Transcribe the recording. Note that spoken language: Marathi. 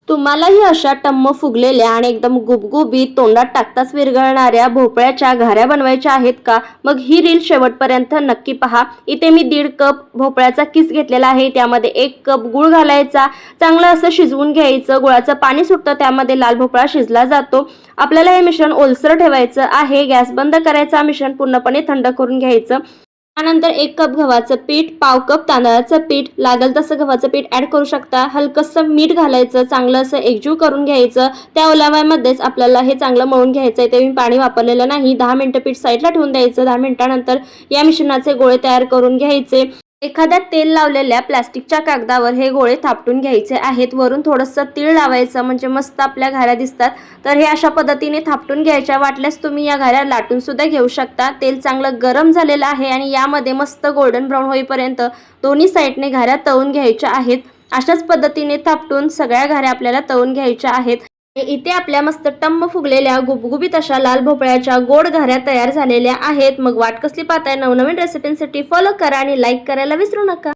तुम्हालाही अशा टम्म फुगलेल्या आणि एकदम गुबगुबीत तोंडात टाकताच विरघळणाऱ्या भोपळ्याच्या घाऱ्या बनवायच्या आहेत का? मग ही रील शेवटपर्यंत नक्की पहा. इथे मी 1.5 कप भोपळ्याचा किस घेतलेला आहे. त्यामध्ये 1 कप गूळ घालायचा, चांगलं असं शिजवून घ्यायचं. गुळाचं पाणी सुटतं, त्यामध्ये लाल भोपळा शिजला जातो. आपल्याला हे मिश्रण ओलसर ठेवायचं आहे. गॅस बंद करायचा, मिश्रण पूर्णपणे थंड करून घ्यायचं. त्यानंतर 1 कप गव्हाचं पीठ, पाव कप तांदळाचं पीठ, लागेल तसं गव्हाचं पीठ ॲड करू शकता. हलकंसं मीठ घालायचं, चांगलं असं एकजीव करून घ्यायचं. त्या ओल्याव्यामध्येच आपल्याला हे चांगलं मळून घ्यायचं आहे. ते मी पाणी वापरलेलं नाही. 10 मिनिटं पीठ साईडला ठेवून द्यायचं. 10 मिनिटानंतर या मिश्रणाचे गोळे तयार करून घ्यायचे. एखाद्या तेल लावलेल्या प्लास्टिकच्या कागदावर हे गोळे थापटून घ्यायचे आहेत. वरून थोडंसं तीळ लावायचं, म्हणजे मस्त आपल्या घाऱ्या दिसतात. तर हे अशा पद्धतीने थापटून घ्यायच्या. वाटल्यास तुम्ही या घाऱ्या लाटून सुद्धा घेऊ शकता. तेल चांगलं गरम झालेलं आहे आणि यामध्ये मस्त गोल्डन ब्राऊन होईपर्यंत दोन्ही साईडने घाऱ्या तळून घ्यायच्या आहेत. अशाच पद्धतीने थापटून सगळ्या घाऱ्या आपल्याला तळून घ्यायच्या आहेत. इथे आपल्या मस्त टम्म फुगलेल्या गुबगुबीत अशा लाल भोपळ्याच्या गोड घाऱ्या तयार झालेल्या आहेत. मग वाट कसली पाहताय? नवनवीन रेसिपींसाठी फॉलो करा आणि लाईक करायला विसरू नका.